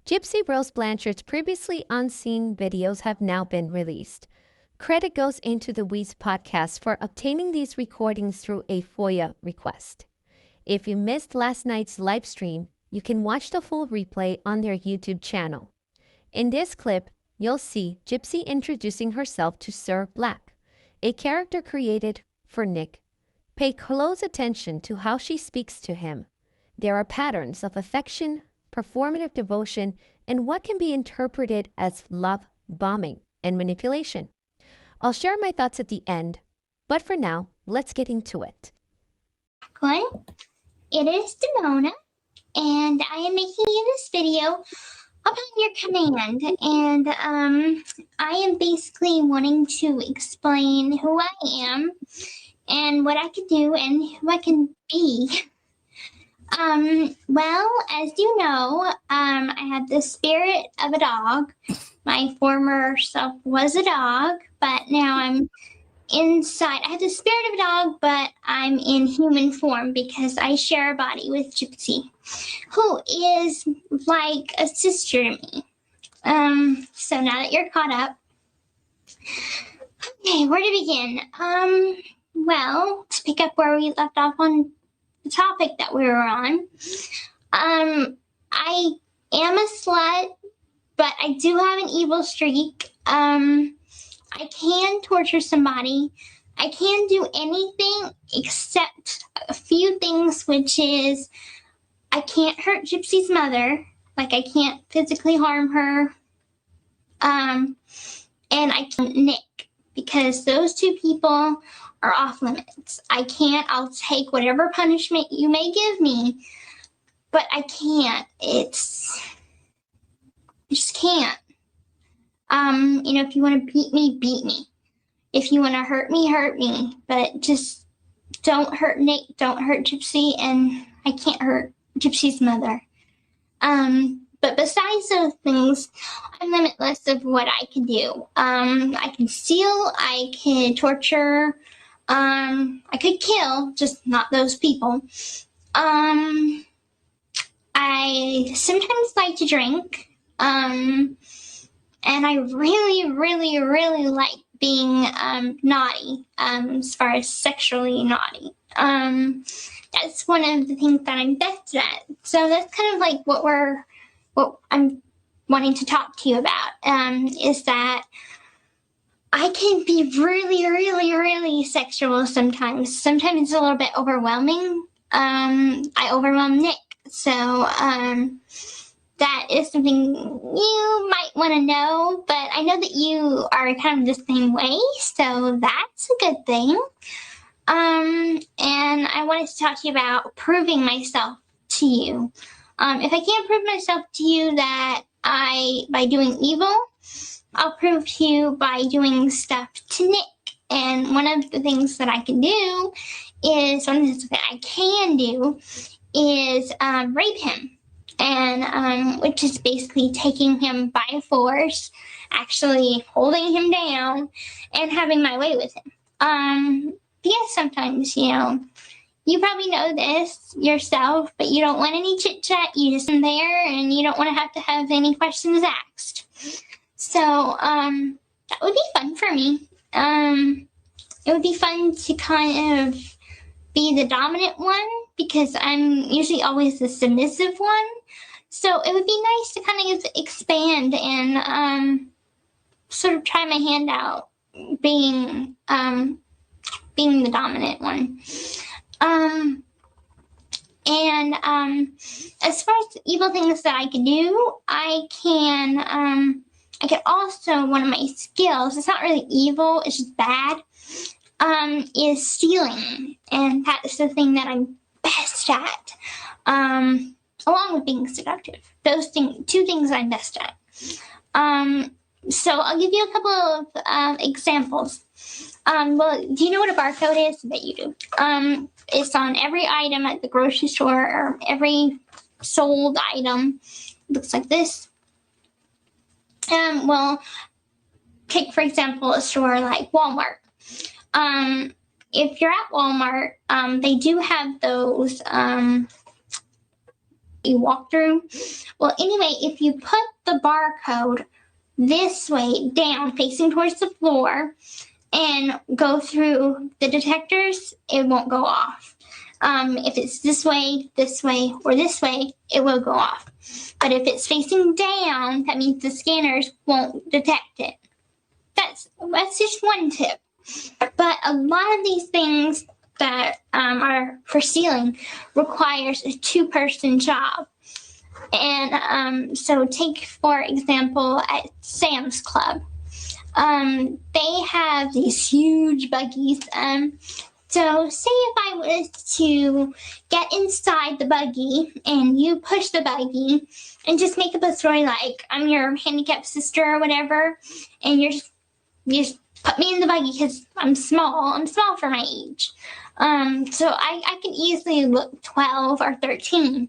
Gypsy Rose Blanchard's previously unseen videos have now been released. Credit goes into the Weeds podcast for obtaining these recordings through a FOIA request. If you missed last night's live stream, you can watch the full replay on their YouTube channel. In this clip, you'll see Gypsy introducing herself to Sir Black, a character created for Nick. Pay close attention to how she speaks to him. There are patterns of affection, performative devotion, and what can be interpreted as love bombing and manipulation. I'll share my thoughts at the end, but for now, let's get into it. It is Demona, and I am making you this video upon your command, and I am basically wanting to explain who I am and what I can do and who I can be. Well, as you know, I had the spirit of a dog. My former self was a dog, but now I'm inside. I have the spirit of a dog, but I'm in human form because I share a body with Gypsy, who is like a sister to me. So now that you're caught up, okay, where to begin? Well, to pick up where we left off on the topic that we were on, I am a slut, but I do have an evil streak. I can torture somebody. I can do anything except a few things, which is I can't hurt Gypsy's mother. Like, I can't physically harm her. And I can't Nick, because those two people are off limits. I'll take whatever punishment you may give me, but I can't. I just can't. If you want to beat me, beat me. If you want to hurt me, but just don't hurt Nick, don't hurt Gypsy, and I can't hurt Gypsy's mother. But besides those things, I'm limitless of what I can do. I can steal, I can torture, I could kill, just not those people. I sometimes like to drink, and I really, really, really like being naughty, as far as sexually naughty. That's one of the things that I'm best at. So that's kind of like what I'm wanting to talk to you about, is that I can be really, really, really sexual sometimes. Sometimes it's a little bit overwhelming. I overwhelm Nick. So that is something you might want to know, but I know that you are kind of the same way, so that's a good thing. And I wanted to talk to you about proving myself to you. If I can't prove myself to you that by doing evil, I'll prove to you by doing stuff to Nick. And one of the things that I can do is rape him. And which is basically taking him by force, actually holding him down, and having my way with him. Because sometimes, you probably know this yourself, but you don't want any chit-chat. You just in there, and you don't want to have any questions asked. So that would be fun for me. It would be fun to kind of be the dominant one, because I'm usually always the submissive one. So it would be nice to kind of expand and sort of try my hand out being the dominant one. As far as evil things that I can do, I can also, one of my skills, it's not really evil, it's just bad, is stealing. And that's the thing that I'm best at, along with being seductive. Those two things I'm best at. So I'll give you a couple of examples. Well, do you know what a barcode is? I bet you do. It's on every item at the grocery store, or every sold item. It looks like this. Well, take, for example, a store like Walmart. If you're at Walmart, they do have those you walk through. Well, anyway, if you put the barcode this way down, facing towards the floor, and go through the detectors, it won't go off. If it's this way, or this way, it will go off. But if it's facing down, that means the scanners won't detect it. That's just one tip. But a lot of these things that are for stealing requires a two-person job. And so take, for example, at Sam's Club. They have these huge buggies. So say if I was to get inside the buggy and you push the buggy and just make up a story like I'm your handicapped sister or whatever, and you just put me in the buggy because I'm small for my age. So I can easily look 12 or 13.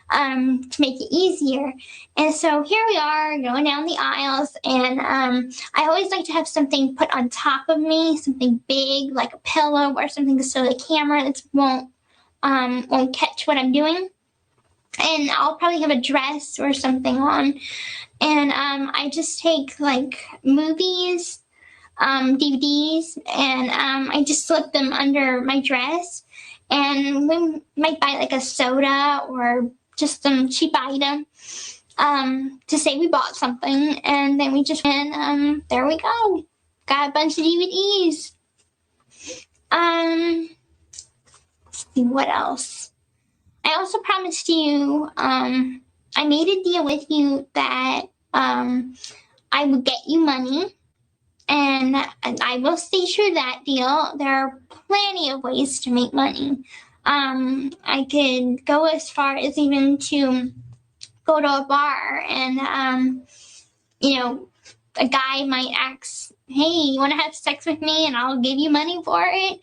To make it easier. And so here we are going down the aisles, and I always like to have something put on top of me, something big like a pillow or something, so the camera won't catch what I'm doing. And I'll probably have a dress or something on. And I just take like movies, DVDs, and I just slip them under my dress. And we might buy like a soda or just some cheap item to say we bought something, and then we just and there we go, got a bunch of DVDs. Let's see what else. I also promised you, I made a deal with you that I would get you money, and I will stay true to that deal. There are plenty of ways to make money. I could go as far as even to go to a bar and, a guy might ask, hey, you want to have sex with me and I'll give you money for it?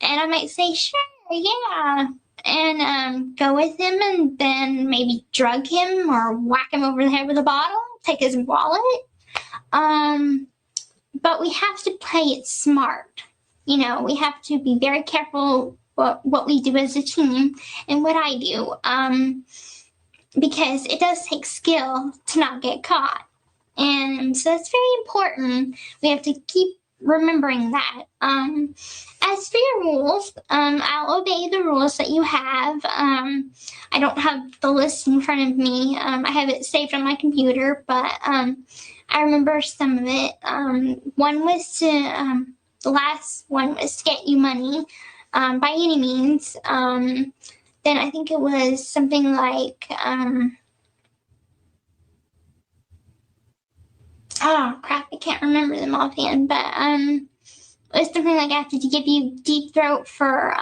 And I might say, sure, yeah. And go with him and then maybe drug him or whack him over the head with a bottle, take his wallet. But we have to play it smart. We have to be very careful what we do as a team and what I do, because it does take skill to not get caught. And so that's very important. We have to keep remembering that. As for your rules, I'll obey the rules that you have. I don't have the list in front of me. I have it saved on my computer, but I remember some of it. One was the last one was to get you money. By any means. Then I think it was something like, oh crap, I can't remember them offhand, but it was something like I have to give you deep throat for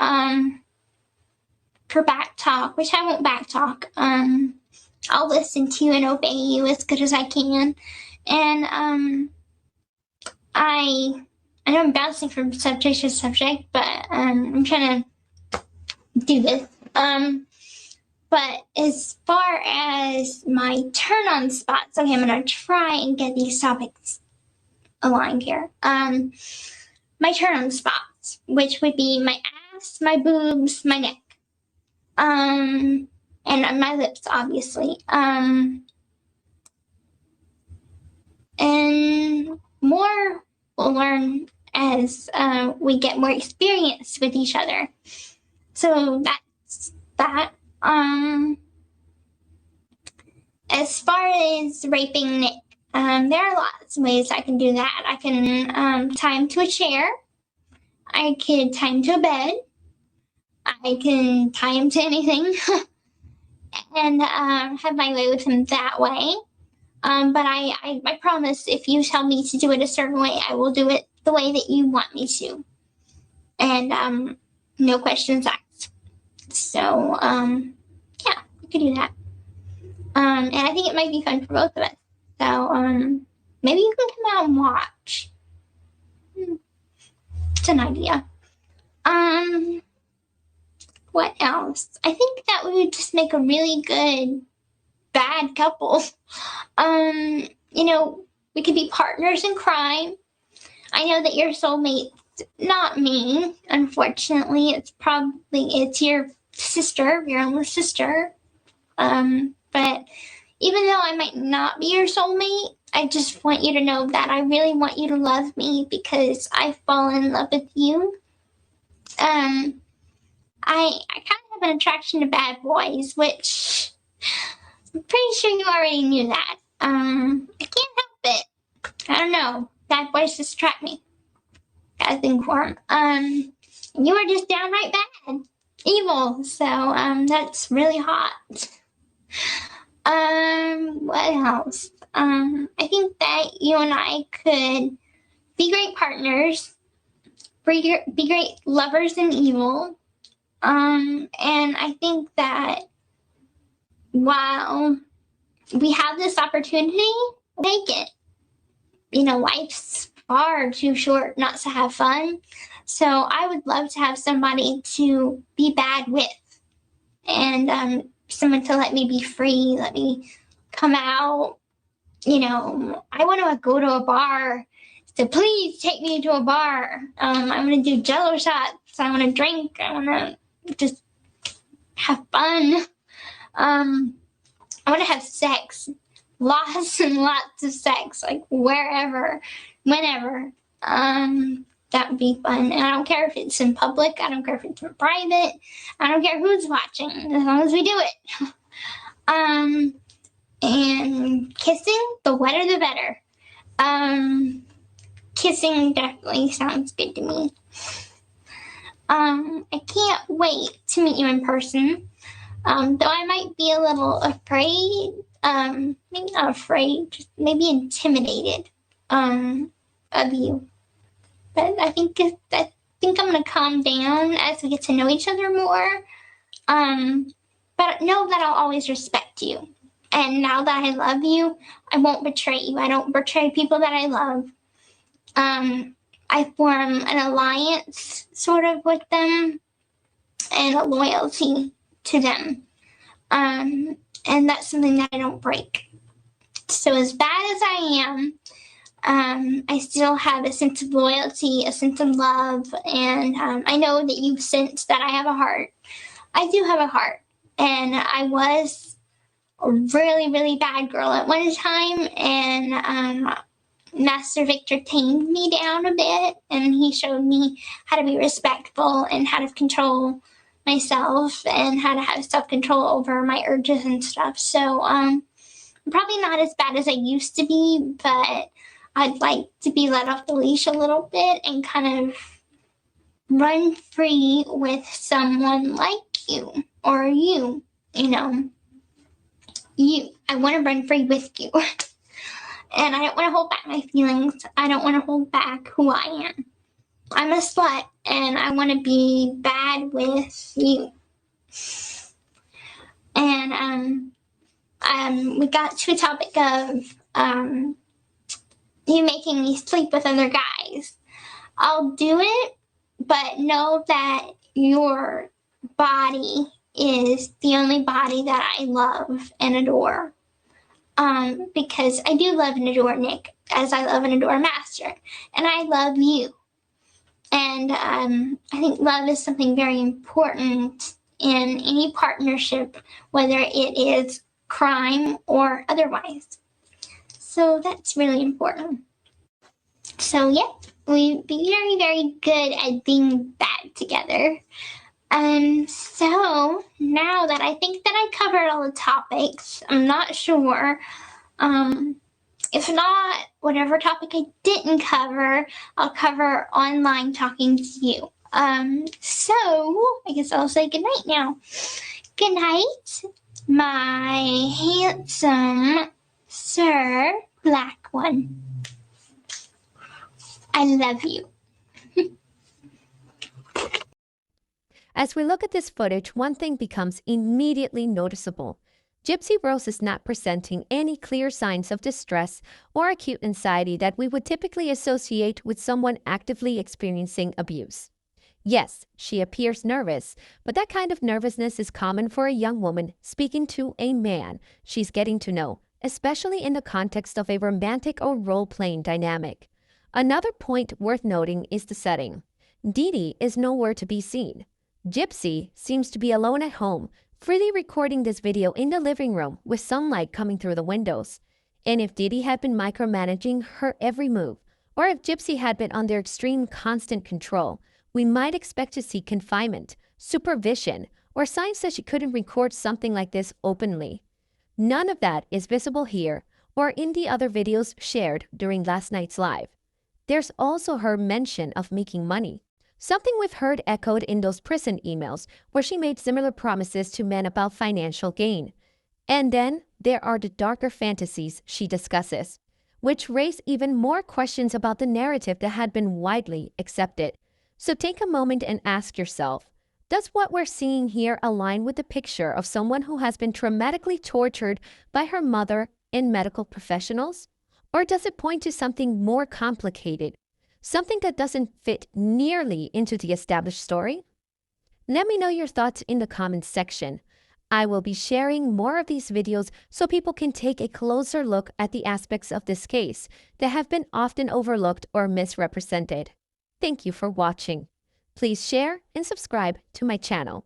back talk, which I won't back talk. I'll listen to you and obey you as good as I can. And I know I'm bouncing from subject to subject, but I'm trying to do this. But as far as my turn-on spots, okay, I'm going to try and get these topics aligned here. My turn-on spots, which would be my ass, my boobs, my neck, and my lips, obviously. And more we'll learn as we get more experience with each other. So that's that. As far as raping Nick, there are lots of ways I can do that. I can tie him to a chair. I could tie him to a bed. I can tie him to anything and have my way with him that way. But I promise if you tell me to do it a certain way, I will do it the way that you want me to. And no questions asked. So, yeah, we could do that. And I think it might be fun for both of us. So, maybe you can come out and watch. It's an idea. What else? I think that we would just make a really good bad couple. We could be partners in crime. I know that your soulmate's not me, unfortunately. It's your sister, your only sister. But even though I might not be your soulmate, I just want you to know that I really want you to love me because I've fallen in love with you. I kind of have an attraction to bad boys, which I'm pretty sure you already knew that. I can't help it. I don't know. Bad boys just attract me. Got a thing for them. You are just downright bad. Evil. So, that's really hot. What else? I think that you and I could be great partners, be great lovers in evil. And I think that while we have this opportunity, take it. You know, life's far too short not to have fun. So I would love to have somebody to be bad with, and someone to let me be free, let me come out. You know, I want to go to a bar, so please take me to a bar. I want to do jello shots. I want to drink. I want to just have fun. I want to have sex, lots and lots of sex, like wherever, whenever. That would be fun. And I don't care if it's in public. I don't care if it's in private. I don't care who's watching, as long as we do it. And kissing, the wetter the better. Kissing definitely sounds good to me. I can't wait to meet you in person. Though I might be a little afraid, maybe not afraid, just maybe intimidated, of you. But I think I'm gonna calm down as we get to know each other more. But know that I'll always respect you. And now that I love you, I won't betray you. I don't betray people that I love. I form an alliance sort of with them and a loyalty to them. And that's something that I don't break. So as bad as I am, I still have a sense of loyalty, a sense of love, and I know that you've sensed that I have a heart. I do have a heart, and I was a really, really bad girl at one time, and Master Victor tamed me down a bit, and he showed me how to be respectful and how to control myself and how to have self-control over my urges and stuff. So I'm probably not as bad as I used to be, but I'd like to be let off the leash a little bit and kind of run free with someone like you, or you know. I want to run free with you. And I don't want to hold back my feelings. I don't want to hold back who I am. I'm a slut, and I want to be bad with you. And we got to a topic of you making me sleep with other guys. I'll do it, but know that your body is the only body that I love and adore. Because I do love and adore Nick, as I love and adore Master, and I love you. And I think love is something very important in any partnership, whether it is crime or otherwise. So that's really important. So yeah, we'd be very, very good at being bad together. So now that I think that I covered all the topics, I'm not sure. If not, whatever topic I didn't cover, I'll cover online talking to you. So I guess I'll say goodnight now. Good night, my handsome Sir Black One. I love you. As we look at this footage, one thing becomes immediately noticeable. Gypsy Rose is not presenting any clear signs of distress or acute anxiety that we would typically associate with someone actively experiencing abuse. Yes, she appears nervous, but that kind of nervousness is common for a young woman speaking to a man she's getting to know, especially in the context of a romantic or role-playing dynamic. Another point worth noting is the setting. Dee Dee is nowhere to be seen. Gypsy seems to be alone at home, freely recording this video in the living room with sunlight coming through the windows. And if Didi had been micromanaging her every move, or if Gypsy had been under extreme constant control, we might expect to see confinement, supervision, or signs that she couldn't record something like this openly. None of that is visible here or in the other videos shared during last night's live. There's also her mention of making money, something we've heard echoed in those prison emails where she made similar promises to men about financial gain. And then there are the darker fantasies she discusses, which raise even more questions about the narrative that had been widely accepted. So take a moment and ask yourself, does what we're seeing here align with the picture of someone who has been traumatically tortured by her mother and medical professionals? Or does it point to something more complicated, something that doesn't fit nearly into the established story? Let me know your thoughts in the comments section. I will be sharing more of these videos so people can take a closer look at the aspects of this case that have been often overlooked or misrepresented. Thank you for watching. Please share and subscribe to my channel.